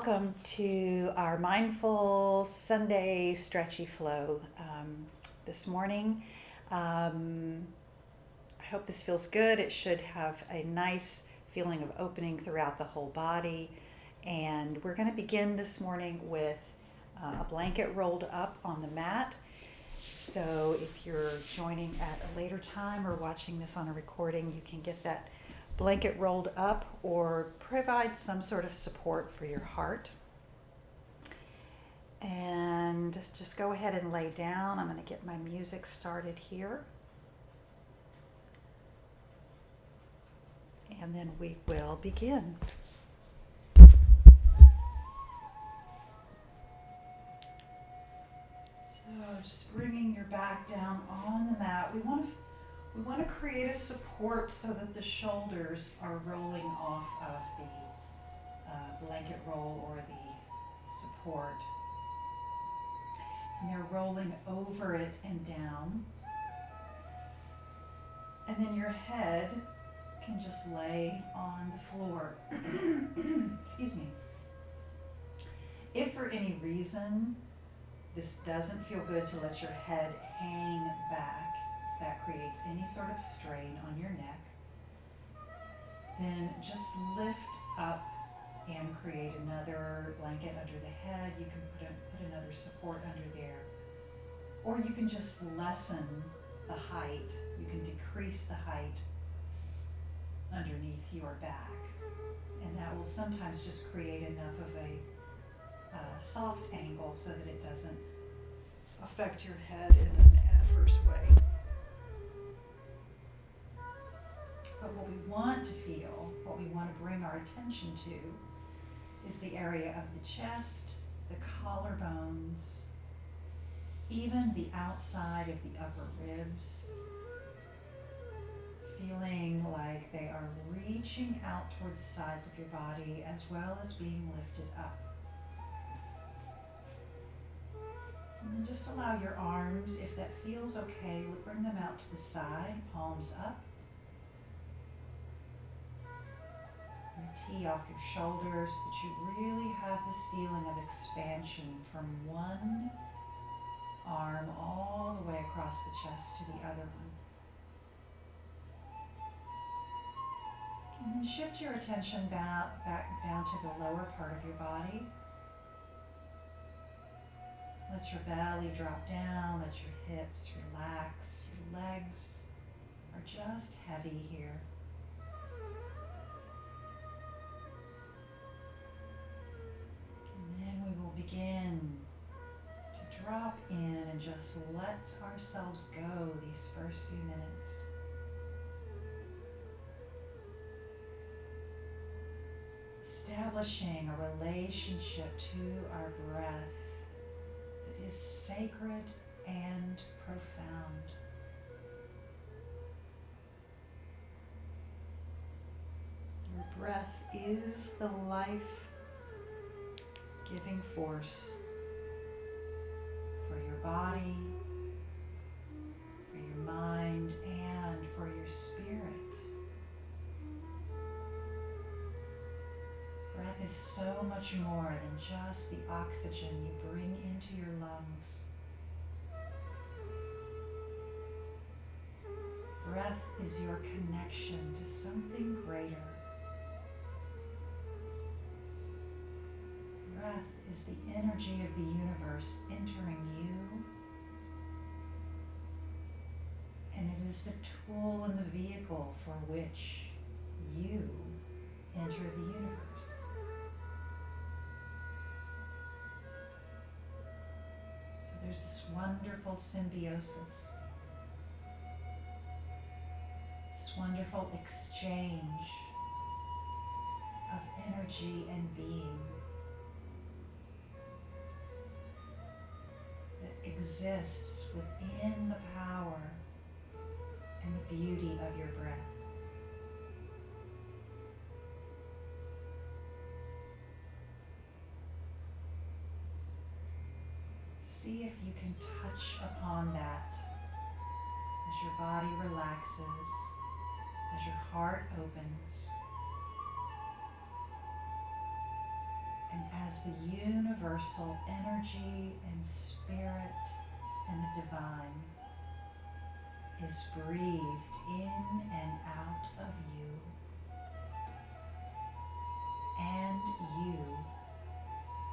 welcome to our Mindful Sunday Stretchy Flow this morning. I hope this feels good. It should have a nice feeling of opening throughout the whole body. And we're going to begin this morning with a blanket rolled up on the mat. So if you're joining at a later time or watching this on a recording, you can get that blanket rolled up or provide some sort of support for your heart. And just go ahead and lay down. I'm going to get my music started here. And then we will begin. So just bringing your back down on the mat. We want to create a support so that the shoulders are rolling off of the blanket roll or the support. And they're rolling over it and down. And then your head can just lay on the floor. Excuse me. If for any reason this doesn't feel good to let your head hang back, if that creates any sort of strain on your neck, then just lift up and create another blanket under the head. You can put another support under there. Or you can just lessen the height. You can decrease the height underneath your back. And that will sometimes just create enough of a soft angle so that it doesn't affect your head in an adverse way. But what we want to feel, what we want to bring our attention to, is the area of the chest, the collarbones, even the outside of the upper ribs, feeling like they are reaching out toward the sides of your body as well as being lifted up. And then just allow your arms, if that feels okay, bring them out to the side, palms up. And tee off your shoulders so that you really have this feeling of expansion from one arm all the way across the chest to the other one. And then shift your attention back down to the lower part of your body. Let your belly drop down, let your hips relax, your legs are just heavy here. And then we will begin to drop in and just let ourselves go these first few minutes. Establishing a relationship to our breath that is sacred and profound. Your breath is the life-giving force for your body, for your mind, and for your spirit. Breath is so much more than just the oxygen you bring into your lungs. Breath is your connection to something greater. Breath is the energy of the universe entering you, and it is the tool and the vehicle for which you enter the universe. There's this wonderful symbiosis, this wonderful exchange of energy and being that exists within the power and the beauty of your breath. See if you can touch upon that as your body relaxes, as your heart opens, And as the universal energy and spirit and the divine is breathed in and out of you, and you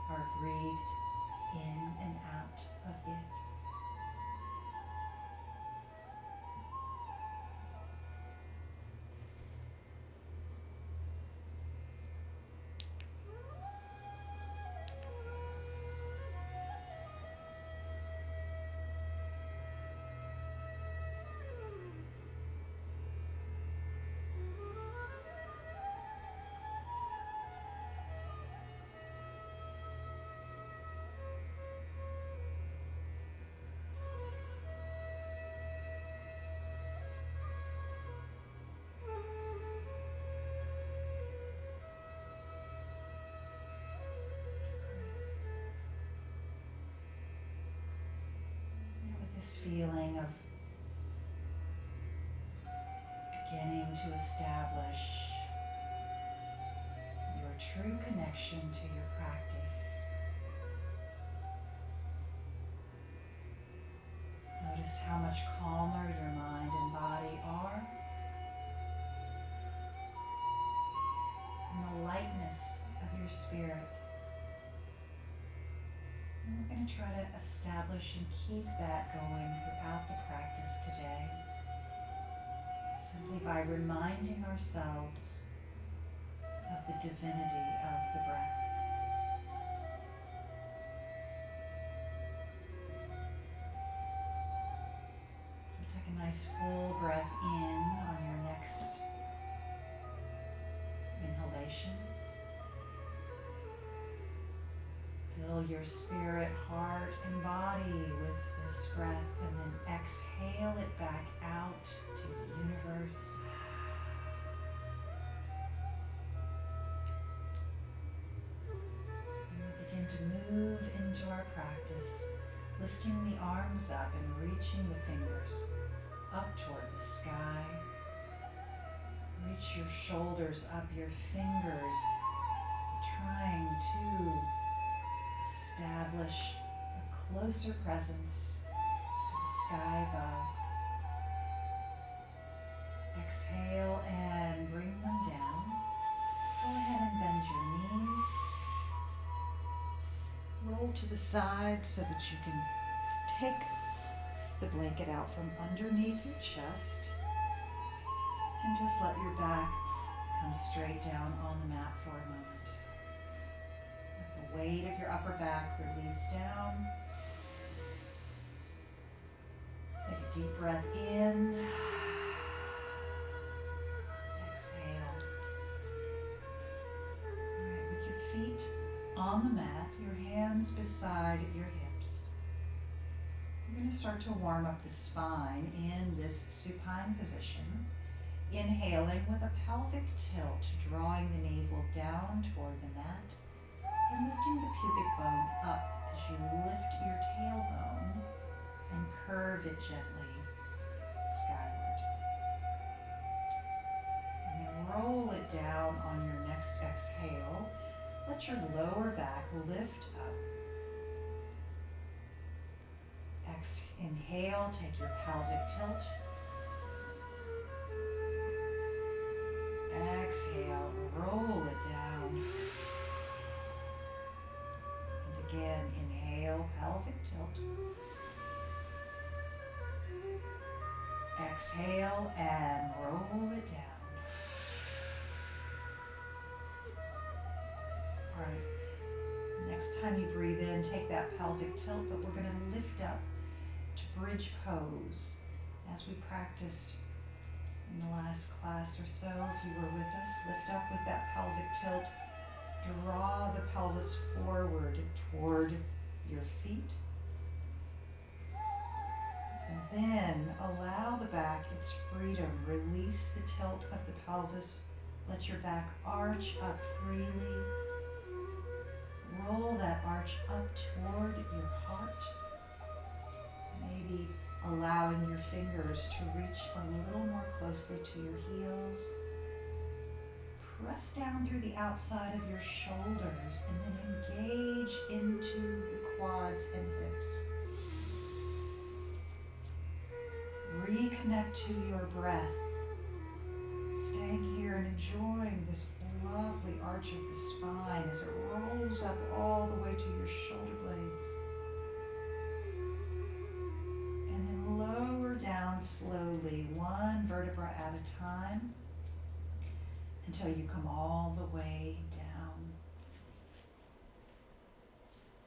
are breathed in and out of it. With this feeling of beginning to establish your true connection to your practice, notice how much calmer your mind and body are, and the lightness of your spirit. And we're going to try to establish and keep that going throughout the practice today, simply by reminding ourselves of the divinity of the breath. So take a nice full breath in on your next inhalation. Fill your spirit, heart, and body with this breath, and then exhale it back out to the universe. And we begin to move into our practice, lifting the arms up and reaching the fingers up toward the sky. Reach your shoulders up, your fingers trying to establish a closer presence to the sky above. Exhale and bring them down. Go ahead and bend your knees. Roll to the side so that you can take the blanket out from underneath your chest. And just let your back come straight down on the mat for a moment. Let the weight of your upper back release down. Take a deep breath in. Exhale. All right, with your feet on the mat, your hands beside your hips, you're going to start to warm up the spine in this supine position. Inhaling with a pelvic tilt, drawing the navel down toward the mat and lifting the pubic bone up as you lift your tailbone and curve it gently skyward. And then roll it down on your next exhale. Let your lower back lift up. Inhale, take your pelvic tilt. Exhale, roll it down. And again, inhale, pelvic tilt. Exhale and roll it down. All right, next time you breathe in, take that pelvic tilt, but we're going to lift up to bridge pose as we practiced in the last class or so. If you were with us, lift up with that pelvic tilt. Draw the pelvis forward toward your feet. And then allow the back its freedom. Release the tilt of the pelvis. Let your back arch up freely. Roll that arch up toward your heart. Maybe allowing your fingers to reach a little more closely to your heels. press down through the outside of your shoulders and then engage into the quads and hips. Reconnect to your breath, staying here and enjoying this lovely arch of the spine as it rolls up all the way to your shoulder blades. And then lower down slowly, one vertebra at a time, until you come all the way down.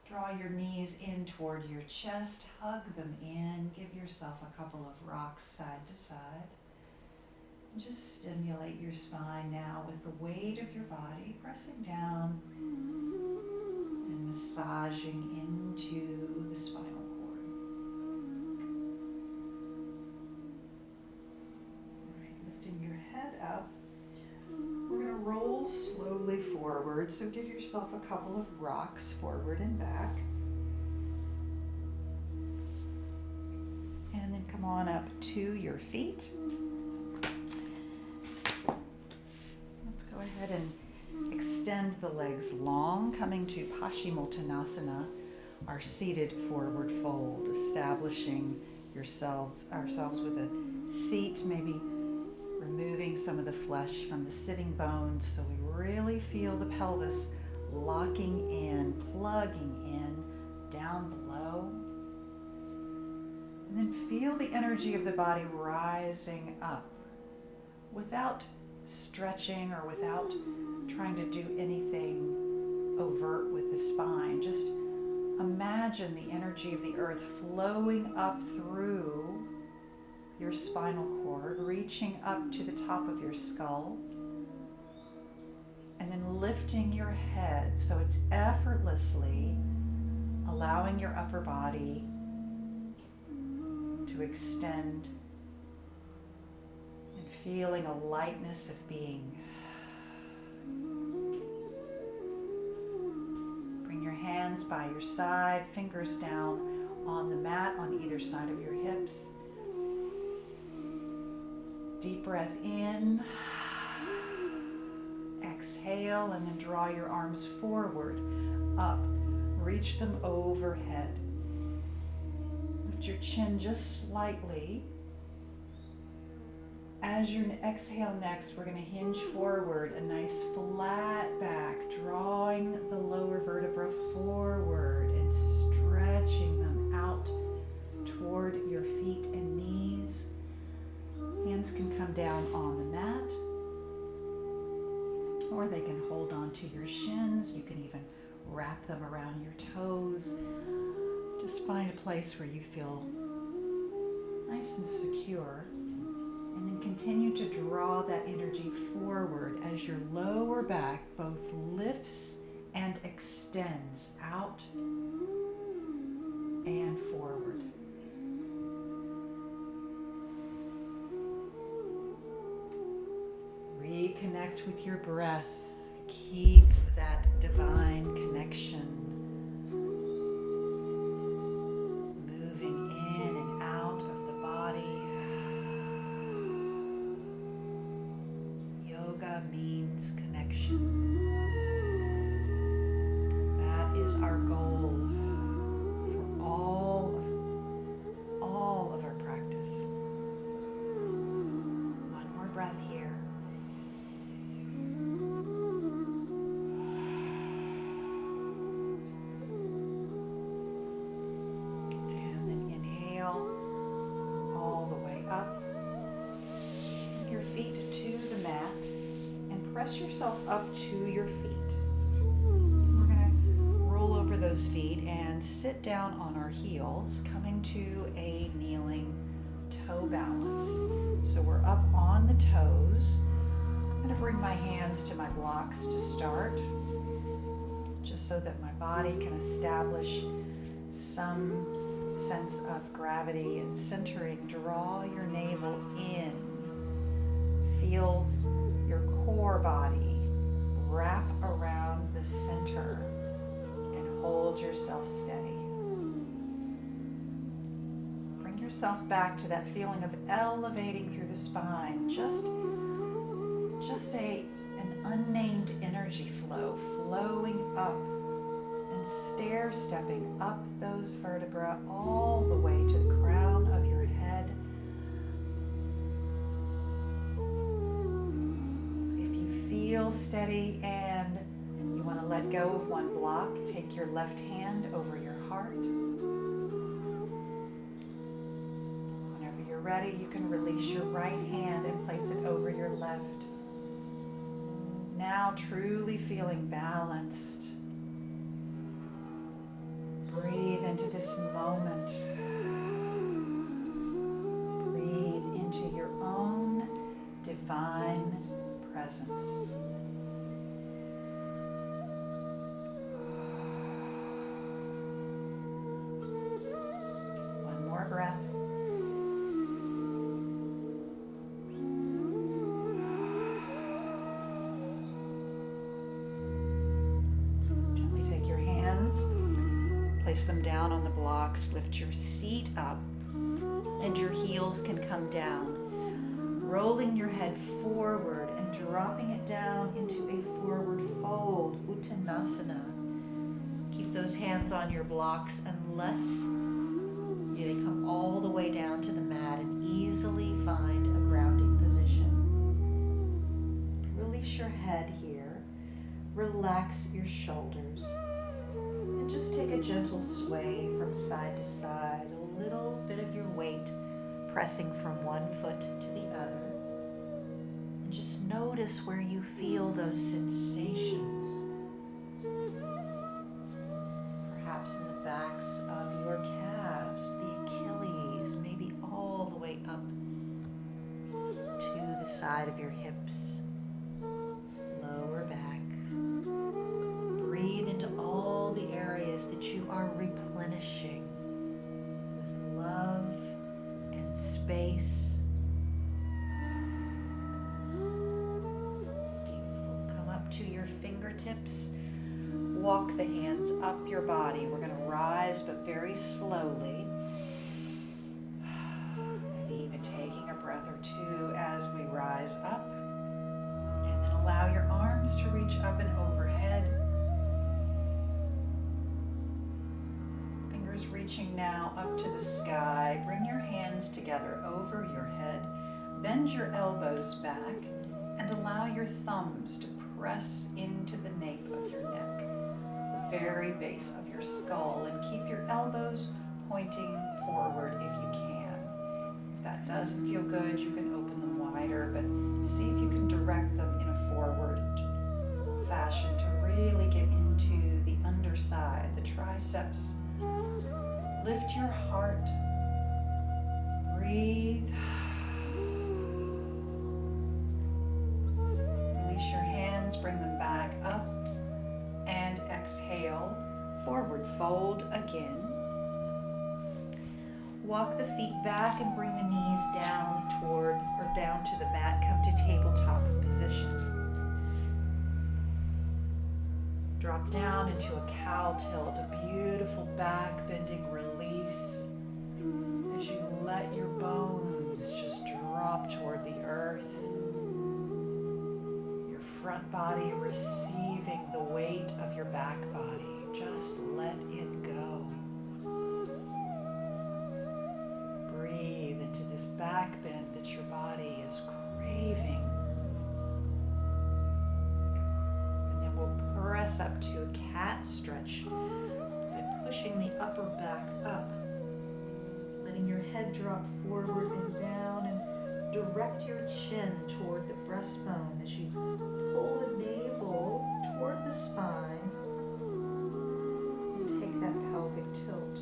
Draw your knees in toward your chest, hug them in, give yourself a couple of rocks side to side. Just stimulate your spine now with the weight of your body, pressing down and massaging into the spinal cord. All right, lifting your head up. We're going to roll slowly forward, so give yourself a couple of rocks forward and back. And then come on up to your feet. Let's go ahead and extend the legs long, coming to Paschimottanasana, our seated forward fold, establishing ourselves with a seat, maybe removing some of the flesh from the sitting bones so we really feel the pelvis locking in, plugging in down below. And then feel the energy of the body rising up without stretching or without trying to do anything overt with the spine. Just imagine the energy of the earth flowing up through your spinal cord, reaching up to the top of your skull, and then lifting your head so it's effortlessly allowing your upper body to extend and feeling a lightness of being. Bring your hands by your side, fingers down on the mat on either side of your hips. Deep breath in, exhale, and then draw your arms forward, up, reach them overhead. Lift your chin just slightly. As you exhale next, we're going to hinge forward, a nice flat back, drawing the lower vertebra forward and stretching them out toward your feet and knees. Hands can come down on the mat, or they can hold on to your shins. You can even wrap them around your toes. Just find a place where you feel nice and secure, and then continue to draw that energy forward as your lower back both lifts and extends out and forward. Reconnect with your breath. Keep that divine connection. Moving in and out of the body. Yoga means connection. That is our goal for all of our practice. One more breath here. Press yourself up to your feet. We're going to roll over those feet and sit down on our heels, coming to a kneeling toe balance. So we're up on the toes. I'm going to bring my hands to my blocks to start, just so that my body can establish some sense of gravity and centering. Draw your navel in. Feel your core body wrap around the center and hold yourself steady. Bring yourself back to that feeling of elevating through the spine. Just a an unnamed energy flow flowing up and stair-stepping up those vertebrae all the way to the crown of your head. If you feel steady and you want to let go of one block, take your left hand over your heart. Whenever you're ready, you can release your right hand and place it over your left. Now truly feeling balanced. Breathe into this moment. Breathe into your own divine presence. One more breath. Gently take your hands. Place them down on the blocks, lift your seat up, and your heels can come down. Rolling your head forward and dropping it down into a forward fold, Uttanasana. Keep those hands on your blocks unless they come all the way down to the mat and easily find a grounding position. Release your head here. Relax your shoulders. And just take a gentle sway from side to side, a little bit of your weight pressing from one foot to the other. And just notice where you feel those sensations. Perhaps in the backs of your calves, the Achilles, maybe all the way up to the side of your hips, lower back. Breathe into all the areas that you are replenishing with love and space. Beautiful. Come up to your fingertips. Walk the hands up your body. We're going to rise, but very slowly. Maybe even taking a breath or two as we rise up. And then allow your arms to reach up and overhead. Reaching now up to the sky. Bring your hands together over your head. Bend your elbows back and allow your thumbs to press into the nape of your neck, the very base of your skull, and keep your elbows pointing forward if you can. If that doesn't feel good, you can open them wider, but see if you can direct them in a forward fashion to really get into the underside, the triceps. Lift your heart, breathe, release your hands, bring them back up, and exhale, forward fold again. Walk the feet back and bring the knees down down to the mat, come to tabletop position. Drop down into a cow tilt, a beautiful back bending release as you let your bones just drop toward the earth. Your front body receiving the weight of your back body. Just let it go. Breathe into this back bend that your body is craving. Press up to a cat stretch by pushing the upper back up, letting your head drop forward and down, and direct your chin toward the breastbone as you pull the navel toward the spine and take that pelvic tilt.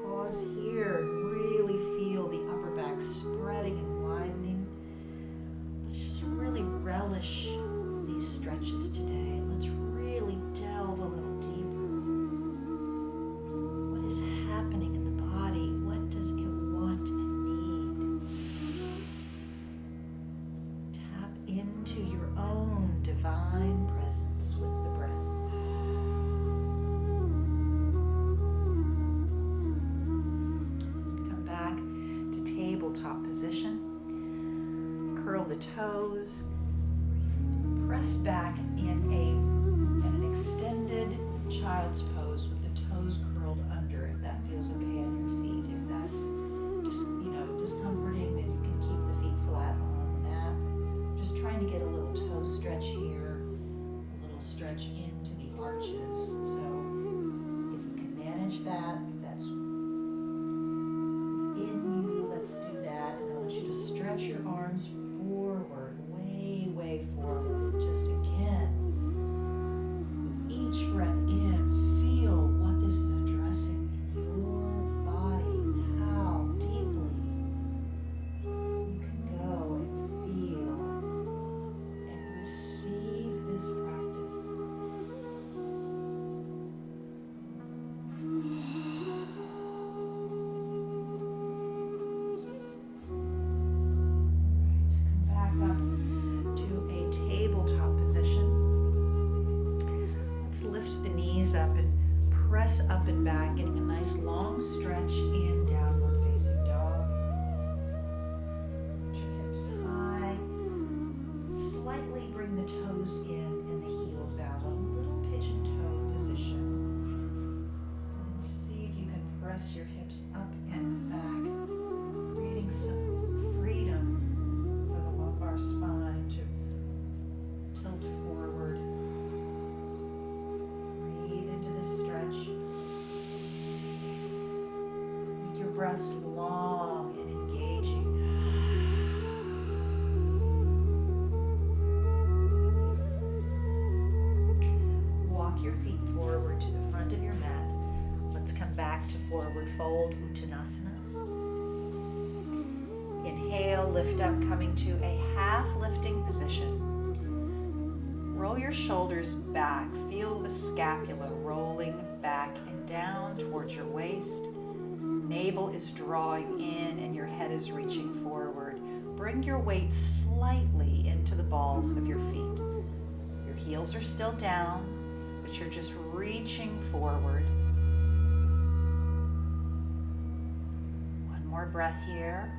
Pause here and really feel the upper back spreading and widening. Let's just really relish these stretches today. Let's really delve a little deeper. What is happening in the body? What does it want and need? Tap into your own divine presence with the breath. Come back to tabletop position. curl the toes. Press back in an extended child's pose with the toes curled under, if that feels okay on your feet. If that's discomforting, then you can keep the feet flat on the mat. Just trying to get a little toe stretch here, a little stretch into the arches. So if you can manage that, if that's within you, let's do that. And I want you to stretch your arms forward, way forward. Just again, with each breath in, feel what this is addressing in your body, how deeply you can go and feel and receive this practice. Back up to a tabletop position. Let's lift the knees up and press up and back, getting a nice long stretch in downward facing dog. Put your hips high. Slightly bring the toes in and the heels out. A little pigeon toe position. And then see if you can press your hips up and back, creating some freedom for the lumbar spine to tilt forward. Breathe into this stretch. Make your breaths long and engaging. Walk your feet forward to the front of your mat. Let's come back to forward fold, Uttanasana. Inhale, lift up, coming to a half lifting position. Roll your shoulders back. Feel the scapula rolling back and down towards your waist. Navel is drawing in and your head is reaching forward. Bring your weight slightly into the balls of your feet. Your heels are still down, but you're just reaching forward. One more breath here.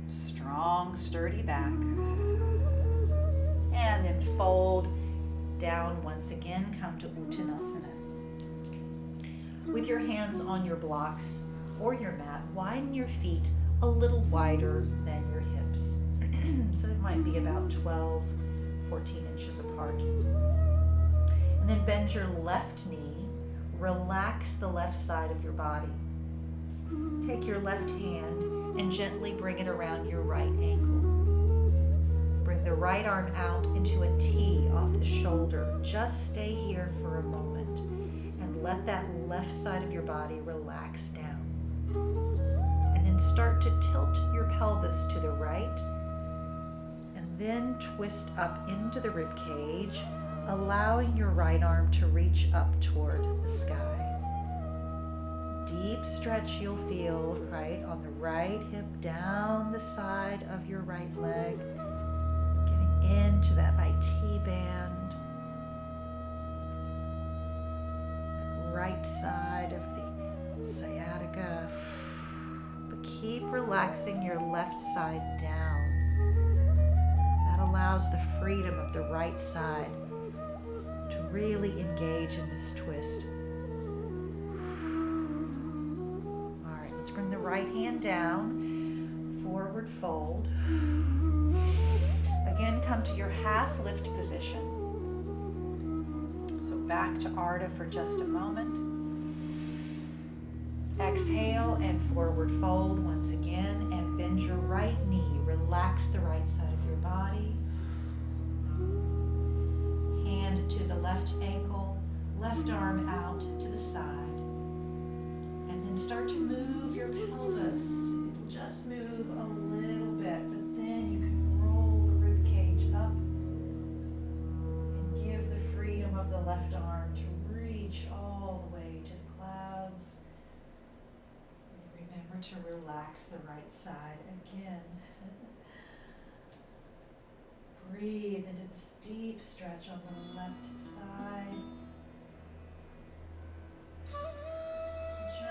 Strong, sturdy back. And then fold down once again, come to Uttanasana. With your hands on your blocks or your mat, widen your feet a little wider than your hips. So it might be about 12, 14 inches apart. And then bend your left knee, relax the left side of your body. Take your left hand and gently bring it around your right ankle. Bring the right arm out into a T off the shoulder. Just stay here for a moment and let that left side of your body relax down. And then start to tilt your pelvis to the right and then twist up into the rib cage, allowing your right arm to reach up toward the sky. Deep stretch you'll feel right on the right hip, down the side of your right leg, getting into that IT band, right side of the sciatica. But keep relaxing your left side down. That allows the freedom of the right side to really engage in this twist. Let's bring the right hand down, forward fold. Again, come to your half lift position. So back to Ardha for just a moment. Exhale and forward fold once again, and bend your right knee. Relax the right side of your body. Hand to the left ankle, left arm out to the side. And then start to move your pelvis. It'll just move a little bit, but then you can roll the rib cage up and give the freedom of the left arm to reach all the way to the clouds. And remember to relax the right side again. Breathe into this deep stretch on the left side.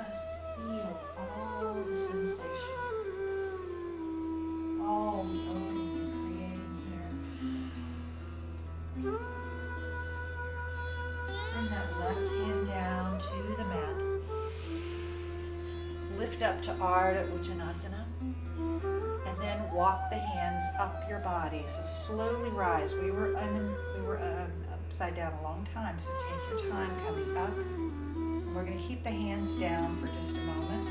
Just feel all the sensations. lift up to Ardha Uttanasana. And then walk the hands up your body. So slowly rise. We were upside down a long time, so take your time coming up. And we're going to keep the hands down for just a moment.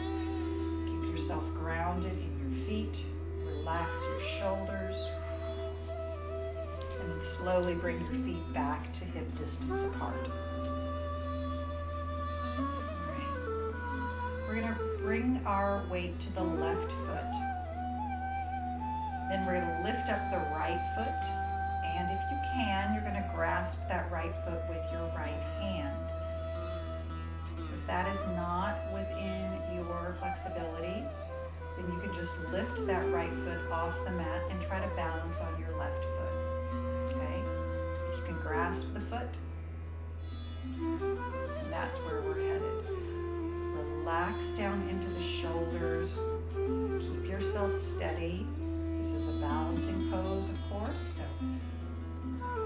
Keep yourself grounded in your feet. Relax your shoulders. And then slowly bring your feet back to hip distance apart. All right. We're going to bring our weight to the left foot. Then we're going to lift up the right foot, and if you can, you're going to grasp that right foot with your right hand. If that is not within your flexibility, then you can just lift that right foot off the mat and try to balance on your left foot. Okay? If you can grasp the foot, that's where we're headed. Relax down into the shoulders. Keep yourself steady. This is a balancing pose, of course, so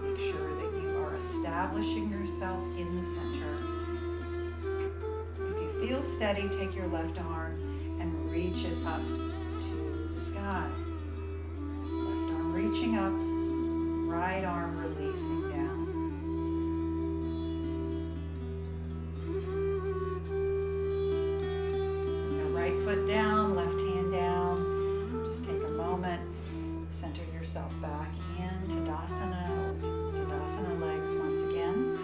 make sure that you are establishing yourself in the center. If you feel steady, take your left arm and reach it up to the sky. Left arm reaching up, right arm releasing down. Now right foot down, left hand down. Just take a moment, center yourself back in Tadasana, or Tadasana legs once again.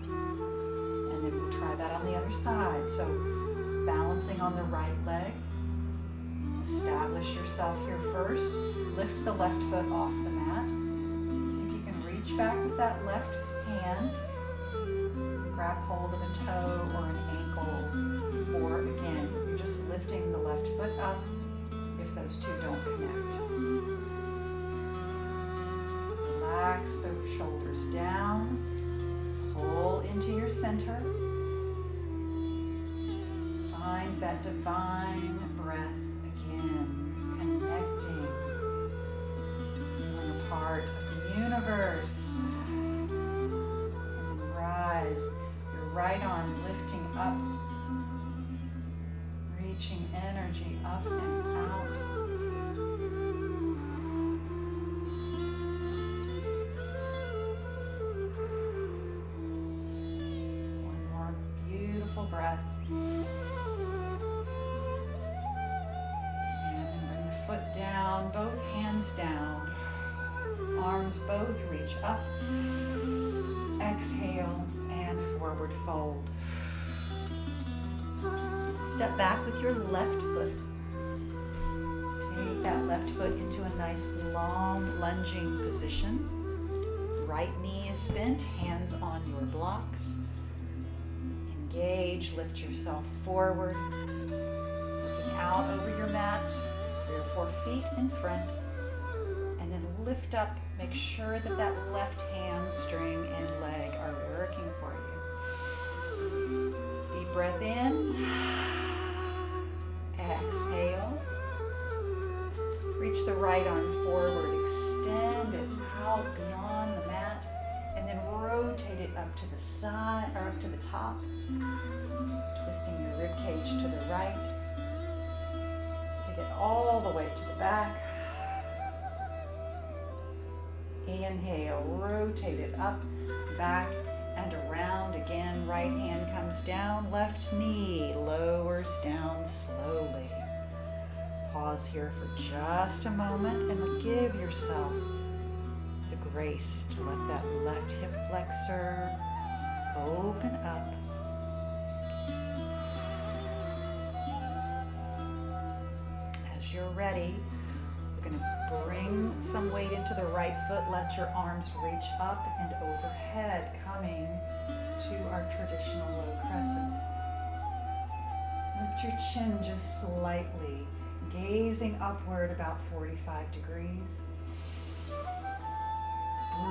And then we'll try that on the other side. So balancing on the right leg. Establish yourself here first. Lift the left foot off the mat. See if you can reach back with that left hand. Grab hold of a toe or an ankle. Or again, you're just lifting the left foot up if those two don't connect. Relax the shoulders down. Pull into your center. Find that divine breath again, connecting, feeling a part of the universe. And then rise, your right arm lifting up, reaching energy up and out. One more beautiful breath. Foot down, both hands down, arms both reach up, exhale and forward fold. Step back with your left foot. Take that left foot into a nice long lunging position. Right knee is bent, hands on your blocks. Engage, lift yourself forward, looking out over your mat. 3 or 4 feet in front, and then lift up. Make sure that that left hamstring and leg are working for you. Deep breath in. Exhale. Reach the right arm forward. Extend it out beyond the mat, and then rotate it up to the side or up to the top. Twisting your rib cage to the right. It all the way to the back. Inhale, rotate it up, back, and around again. Right hand comes down, left knee lowers down slowly. Pause here for just a moment and give yourself the grace to let that left hip flexor open up. You're ready, we're going to bring some weight into the right foot. Let your arms reach up and overhead, coming to our traditional low crescent. Lift your chin just slightly, gazing upward about 45 degrees.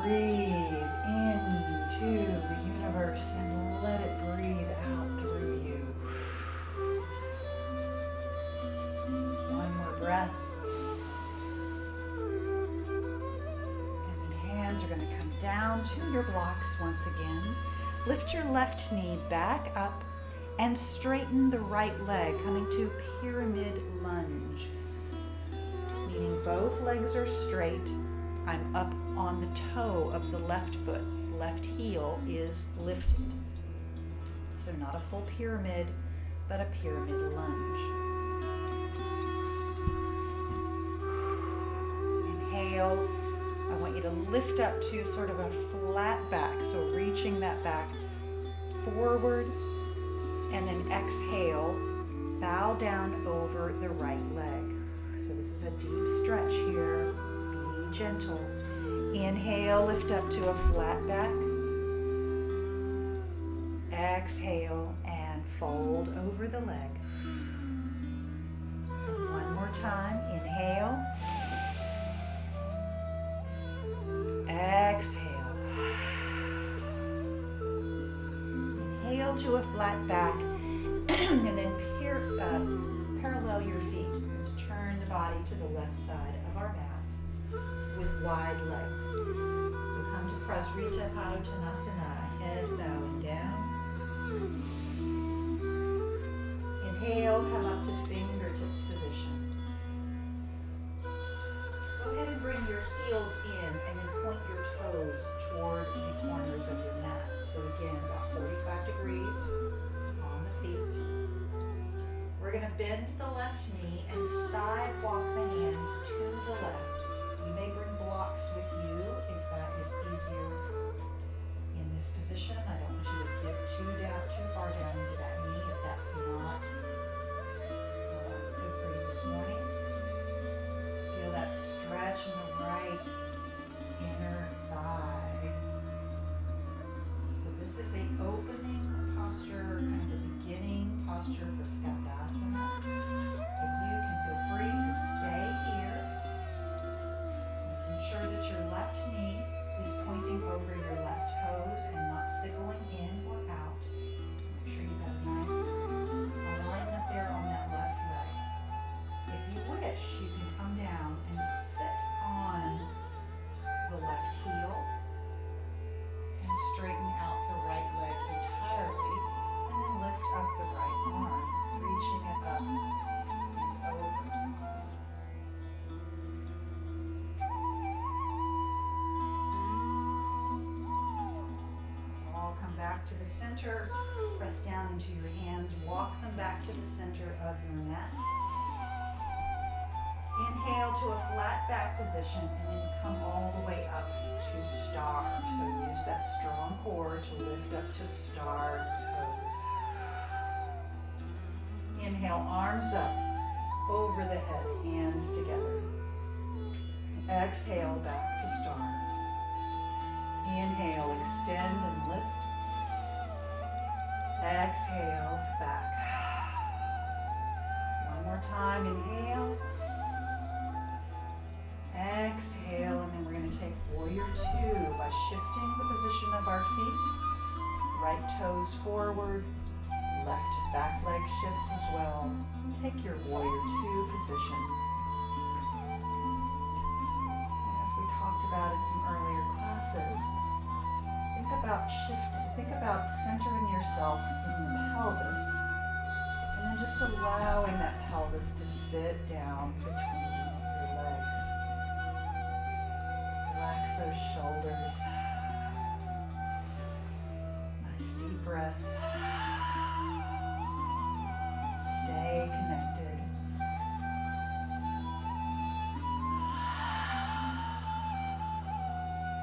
Breathe into the universe and let it breathe out through you. Breath. And then hands are going to come down to your blocks once again. Lift your left knee back up And straighten the right leg, coming to pyramid lunge. Meaning both legs are straight. I'm up on the toe of the left foot. Left heel is lifted. So not a full pyramid, but a pyramid lunge. Inhale. I want you to lift up to sort of a flat back. So reaching that back forward. And then exhale, bow down over the right leg. So this is a deep stretch here. Be gentle. Inhale, lift up to a flat back. Exhale and fold over the leg. And one more time. Inhale. Exhale. Inhale to a flat back. And then parallel your feet. Let's turn the body to the left side of our mat with wide legs. So come to Prasrita Padottanasana, head bowing down. Inhale, come up to fingertips position. Go ahead and bring your heels in and then point your toes toward the corners of your mat. So again, about 45 degrees on the feet. We're going to bend the left knee and sidewalk the hands to the left. You may bring blocks with you if that is easier in this position. I don't want you to dip too far down into that knee if that's not good for you this morning. Feel that stretch in the right inner thigh. So this is an opening posture, kind of the beginning posture for Skandasana. And you can feel free to stay here. Making sure that your left knee is pointing over your left toes and not signaling in or out. Make sure you have a nice alignment there on that left leg. If you wish, you can come down and sit on the left heel and straighten out the right leg entirely, and then lift up the right arm, reaching it up and over. So all come back to the center, press down into your hands, walk them back to the center of your mat. Inhale to a flat back position and then come all the way up to star. So use that strong core to lift up to star pose. Inhale, arms up over the head, hands together. Exhale, back to star. Inhale, extend and lift. Exhale, back. One more time, inhale. Exhale, and then we're going to take Warrior Two by shifting the position of our feet. Right toes forward, left back leg shifts as well. Take your Warrior Two position. As we talked about in some earlier classes, think about centering yourself in the pelvis, and then just allowing that pelvis to sit down between your legs. Relax those shoulders. Nice deep breath. Stay connected.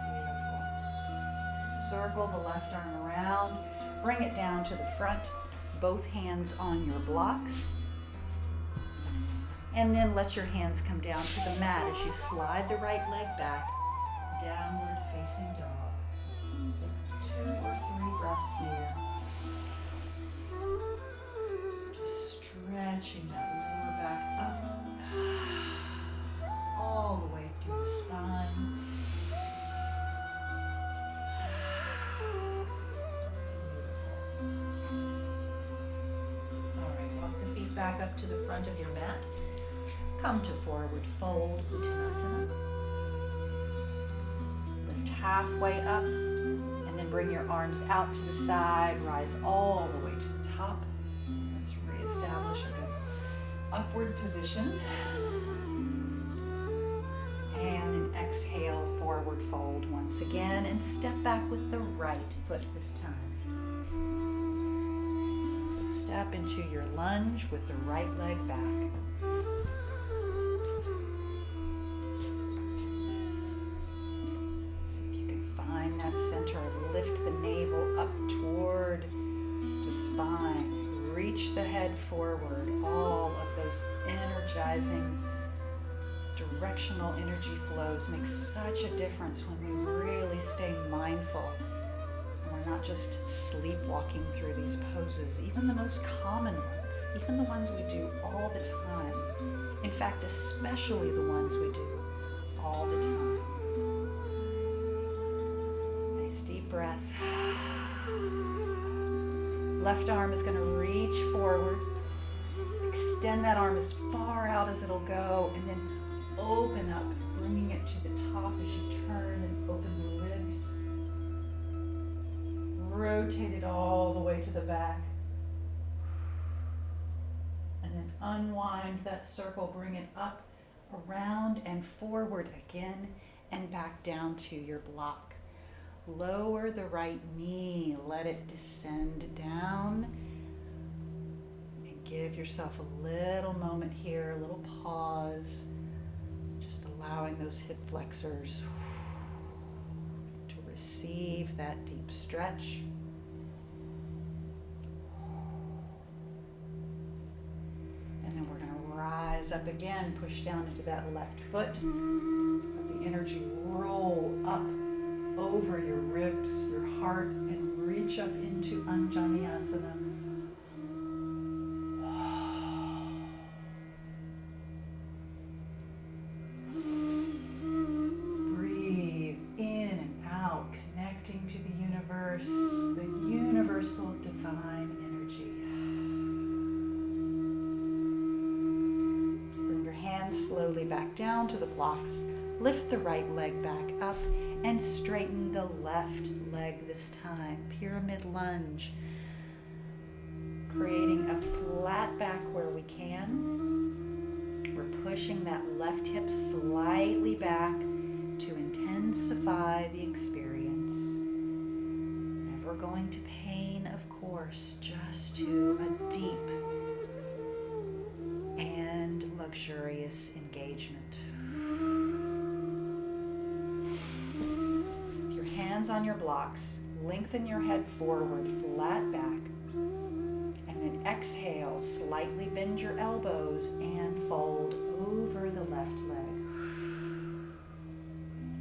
Beautiful. Circle the left arm around. Bring it down to the front. Both hands on your blocks. And then let your hands come down to the mat as you slide the right leg back. Downward facing dog. Take 2 or 3 breaths here. Just stretching that lower back up. All the way through the spine. All right, walk the feet back up to the front of your mat. Come to forward fold, Uttanasana. Halfway up, and then bring your arms out to the side, rise all the way to the top. Let's reestablish a good upward position. And then exhale, forward fold once again, and step back with the right foot this time. So step into your lunge with the right leg back. See if you can find that center. Lift the navel up toward the spine. Reach the head forward. All of those energizing directional energy flows make such a difference when we really stay mindful. We're not just sleepwalking through these poses, even the most common ones, even the ones we do all the time. In fact, especially the ones we do all the time. Nice deep breath. Left arm is going to reach forward. Extend that arm as far out as it'll go, and then open up, bringing it to the top as you turn and open the ribs. Rotate it all the way to the back. And then unwind that circle, bring it up, around, and forward again, and back down to your block. Lower the right knee, let it descend down. And give yourself a little moment here, a little pause. Just allowing those hip flexors to receive that deep stretch. And then we're going to rise up again, push down into that left foot. Let the energy roll up over your ribs, your heart, and reach up into Anjaneyasana. Breathe in and out, connecting to the universe, the universal divine energy. Bring your hands slowly back down to the blocks. Lift the right leg back up and straighten the left leg this time. Pyramid lunge. Creating a flat back where we can. We're pushing that left hip slightly back to intensify the experience. Never going to pain, of course, just to a deep and luxurious engagement. Hands on your blocks, lengthen your head forward, flat back, and then exhale, slightly bend your elbows and fold over the left leg.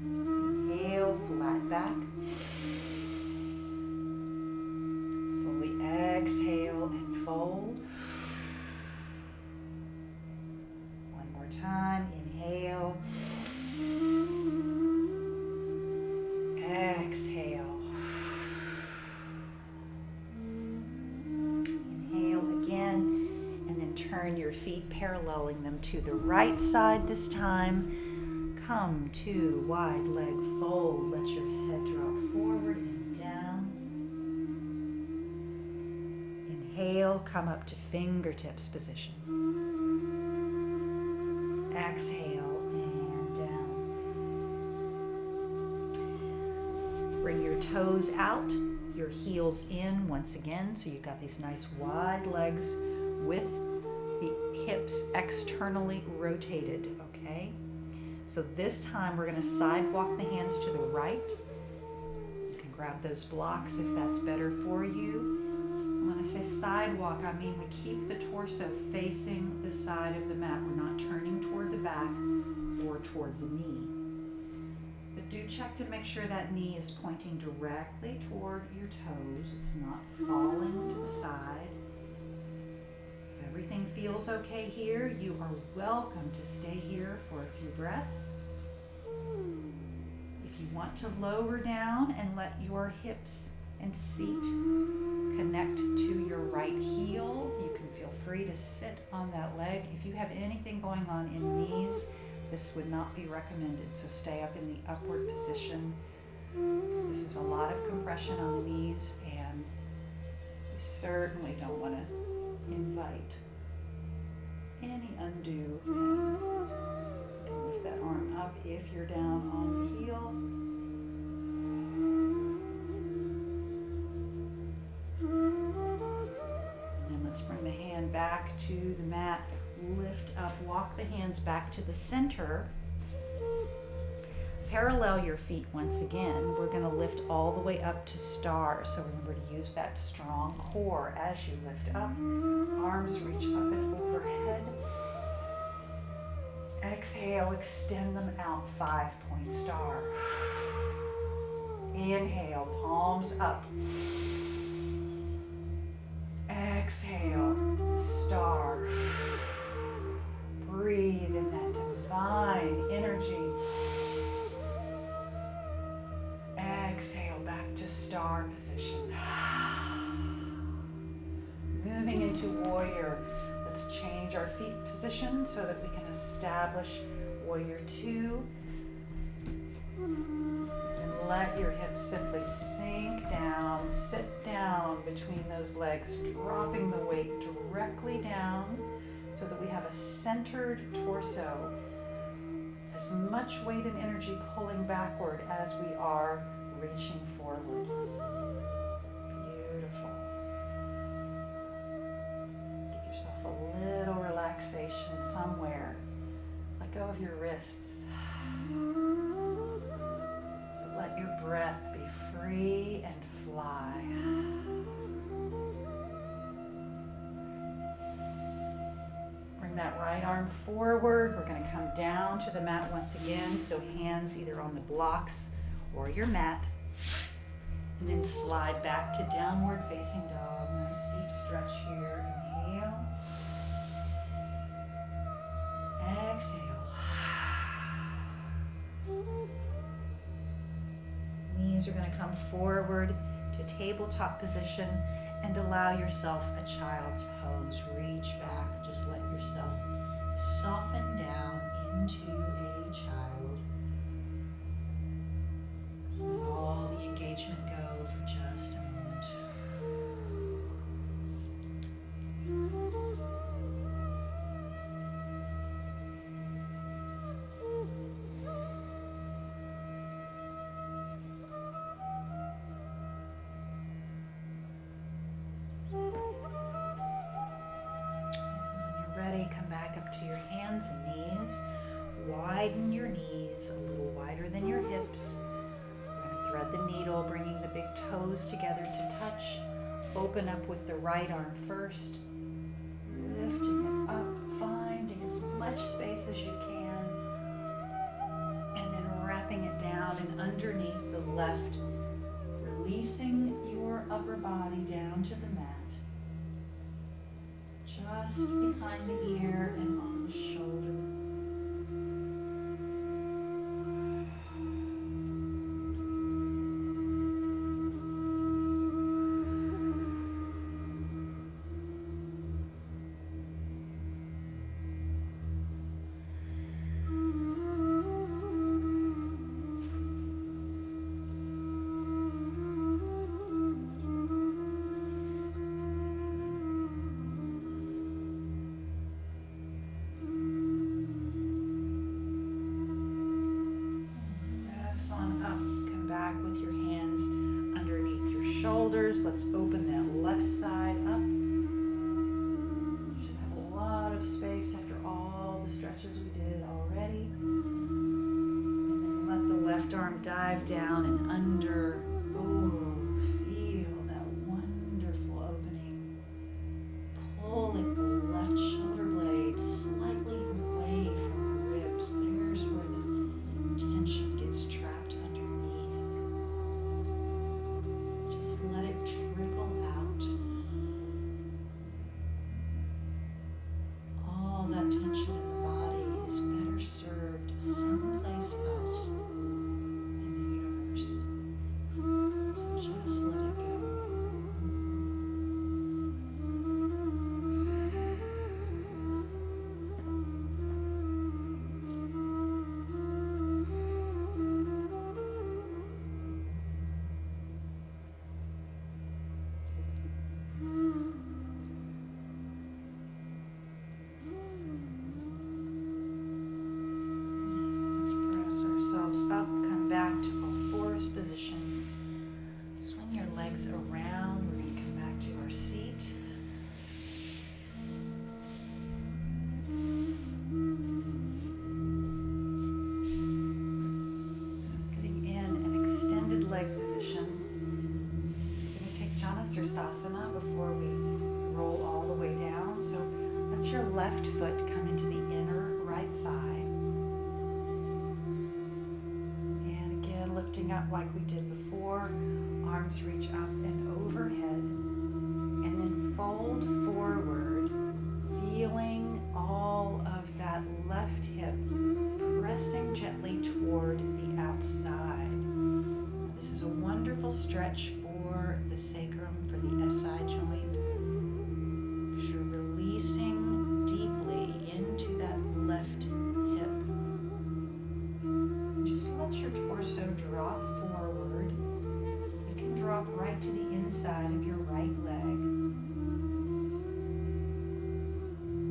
Inhale, flat back. Fully exhale and fold. One more time, inhale. Exhale. Inhale again, and then turn your feet, paralleling them to the right side this time. Come to wide leg fold. Let your head drop forward and down. Inhale, come up to fingertips position. Exhale. Bring your toes out, your heels in once again, so you've got these nice wide legs with the hips externally rotated, okay? So this time we're going to sidewalk the hands to the right. You can grab those blocks if that's better for you. When I say sidewalk, I mean we keep the torso facing the side of the mat. We're not turning toward the back or toward the knee. But do check to make sure that knee is pointing directly toward your toes. It's not falling to the side. If everything feels okay here, you are welcome to stay here for a few breaths. If you want to lower down and let your hips and seat connect to your right heel, you can feel free to sit on that leg. If you have anything going on in knees, this would not be recommended, so stay up in the upward position, because this is a lot of compression on the knees, and we certainly don't want to invite any undue pain. You can lift that arm up if you're down on the heel. And then let's bring the hand back to the mat. Lift up, walk the hands back to the center. Parallel your feet once again. We're going to lift all the way up to star. So remember to use that strong core as you lift up. Arms reach up and overhead. Exhale, extend them out, 5-point star. Inhale, palms up. Exhale, star. Breathe in that divine energy. Exhale, back to star position. Moving into warrior. Let's change our feet position so that we can establish warrior 2. And then let your hips simply sink down, sit down between those legs, dropping the weight directly down so that we have a centered torso. As much weight and energy pulling backward as we are reaching forward. Beautiful. Give yourself a little relaxation somewhere. Let go of your wrists. Let your breath be free and fly. Bring that right arm forward. We're going to come down to the mat once again. So hands either on the blocks or your mat. And then slide back to downward facing dog. Nice deep stretch here. Inhale. Exhale. Knees are going to come forward to tabletop position and allow yourself a child's pose. Reach back. Just let yourself soften down into a child. Let all the engagement go for just a moment. Ready, come back up to your hands and knees. Widen your knees a little wider than your hips. We're going to thread the needle, bringing the big toes together to touch. Open up with the right arm first. Lifting it up, finding as much space as you can. And then wrapping it down and underneath the left. Releasing your upper body down to the mat. Just behind the ear and on the shoulder. With your hands underneath your shoulders. Let's open that left side up. Should have a lot of space after all the stretches we did already. And then let the left arm dive down and under. Oh, feel that wonderful opening. Pulling the left shoulder blade slightly away from the ribs. There's where the tension gets trapped. Let it trickle out. All that tension in the body is better served someplace else in the universe. So just let it go. your left foot come into the inner right thigh. And again, lifting up like we did before. Arms reach up and overhead. And then fold forward, feeling all of that left hip pressing gently toward the outside. This is a wonderful stretch for the sacrum, for the SI joint. You're releasing deeply into that left hip. Just let your torso drop forward. You can drop right to the inside of your right leg.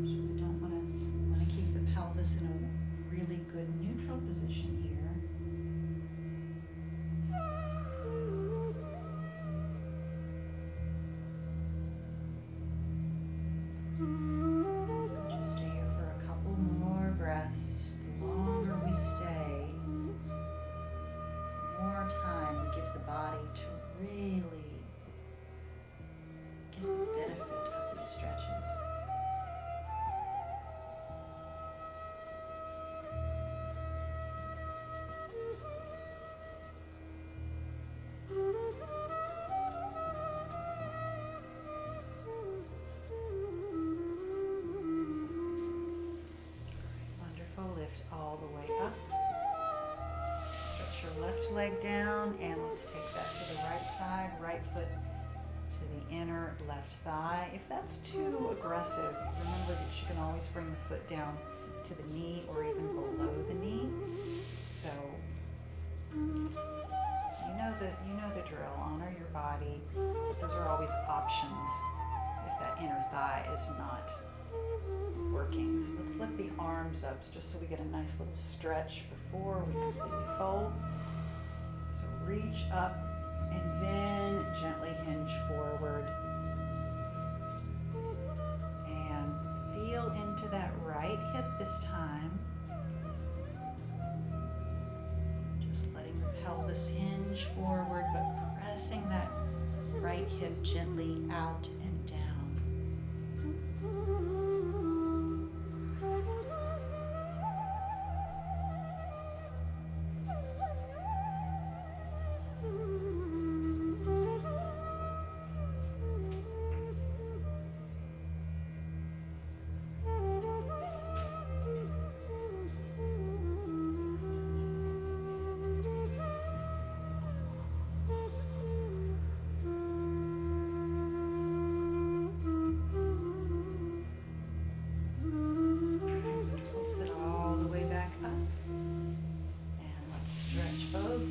So we don't want to keep the pelvis in a really good neutral position here. Just stay here for a couple more breaths. The longer we stay, the more time we give the body to really get the benefit of these stretches. Lift all the way up. Stretch your left leg down, and let's take that to the right side. Right foot to the inner left thigh. If that's too aggressive, remember that you can always bring the foot down to the knee or even below the knee. So you know the drill. Honor your body, but those are always options if that inner thigh is not working. So let's lift the arms up just so we get a nice little stretch before we completely fold. So reach up and then gently hinge forward. And feel into that right hip this time. Just letting the pelvis hinge forward, but pressing that right hip gently out and down.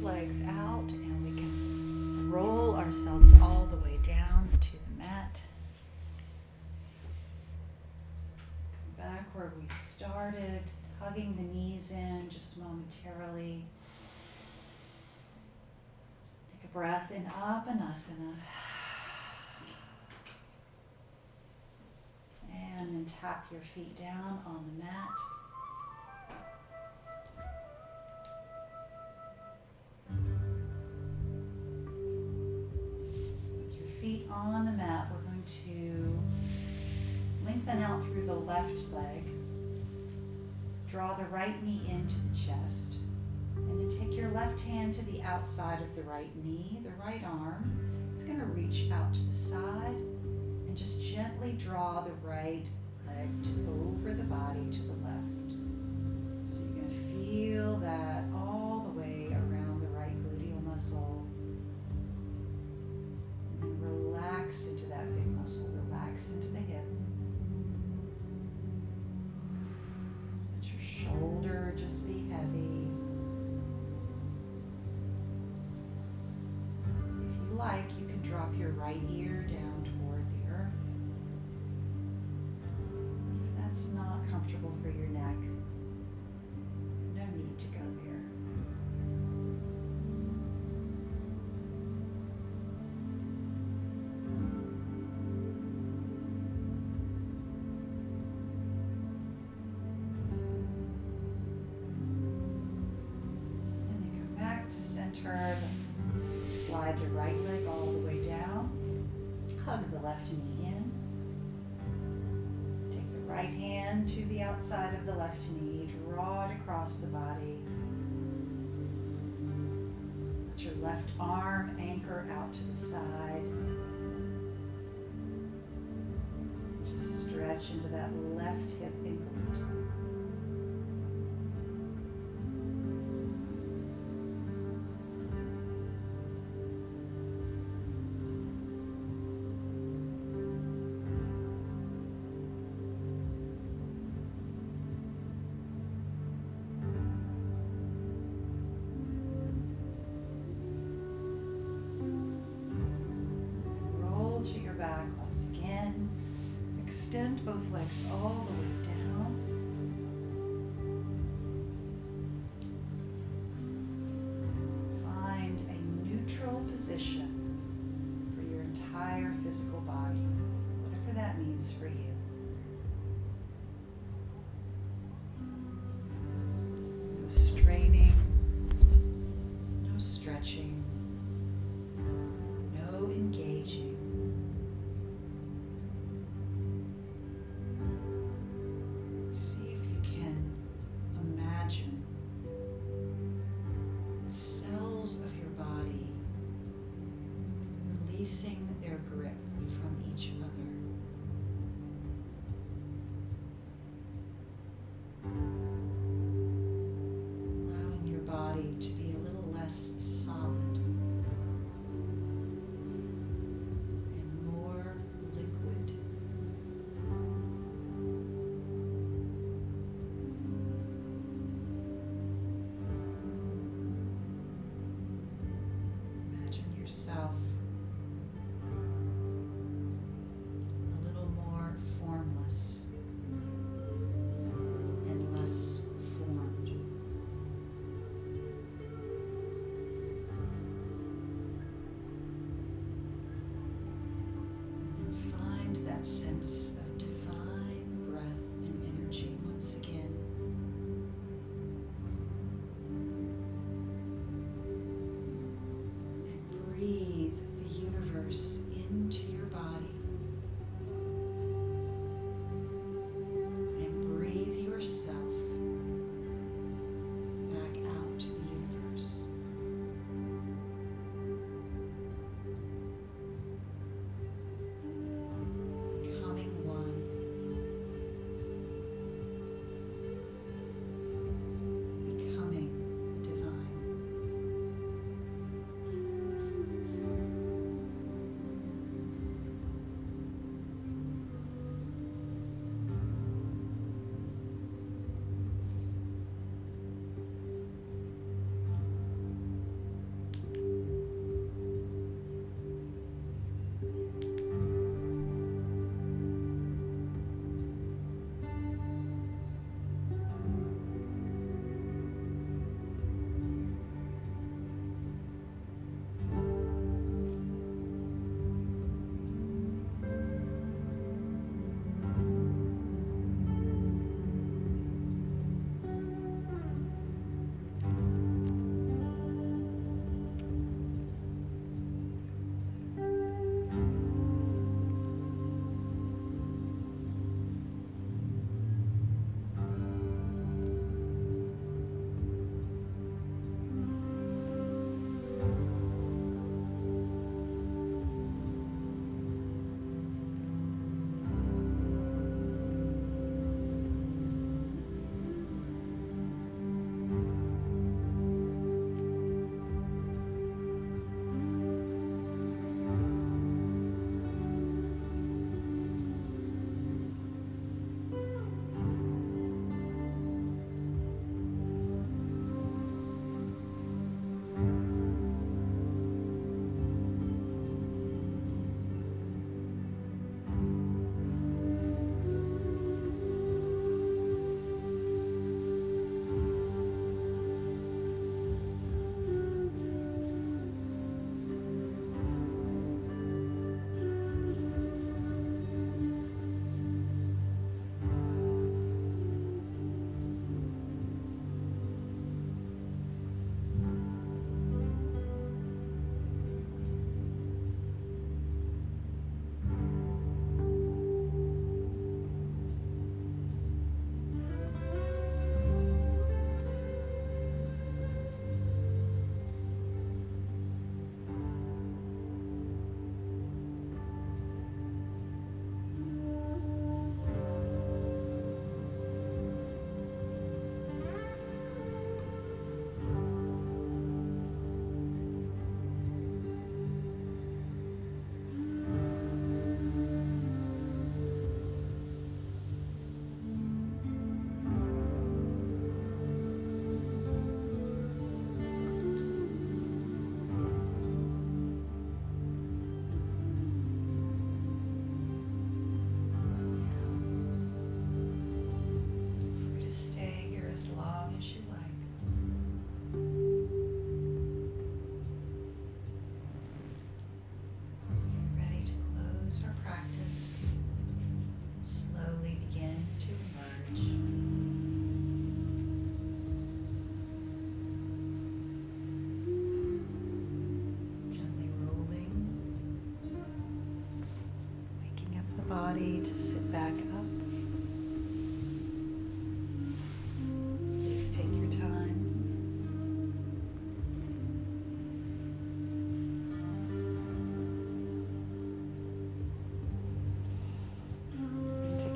Legs out, and we can roll ourselves all the way down to the mat. Come back where we started, hugging the knees in just momentarily. Take a breath in Apanasana. And then tap your feet down on the mat. Feet on the mat, we're going to lengthen out through the left leg, draw the right knee into the chest, and then take your left hand to the outside of the right knee. The right arm is going to reach out to the side and just gently draw the right leg over the body to the left. So you're going to feel that all the way around the right gluteal muscle. Relax into that big muscle, relax into the hip. Let your shoulder just be heavy. If you like, you can drop your right ear down toward the earth. If that's not comfortable for your neck, no need to go there. Let's slide the right leg all the way down. Hug the left knee in. Take the right hand to the outside of the left knee. Draw it across the body. Let your left arm anchor out to the side. Just stretch into that left hip increment. To your back once again. Extend both legs all the way down. Find a neutral position for your entire physical body, whatever that means for you. No straining, no stretching, no engaging. Releasing their grip from each other.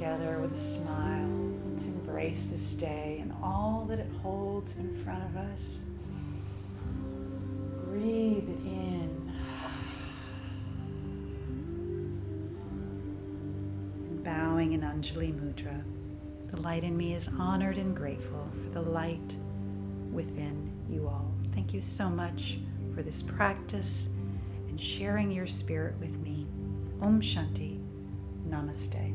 together with a smile. Let's embrace this day and all that it holds in front of us. Breathe it in. And bowing in Anjali Mudra, the light in me is honored and grateful for the light within you all. Thank you so much for this practice and sharing your spirit with me. Om Shanti. Namaste.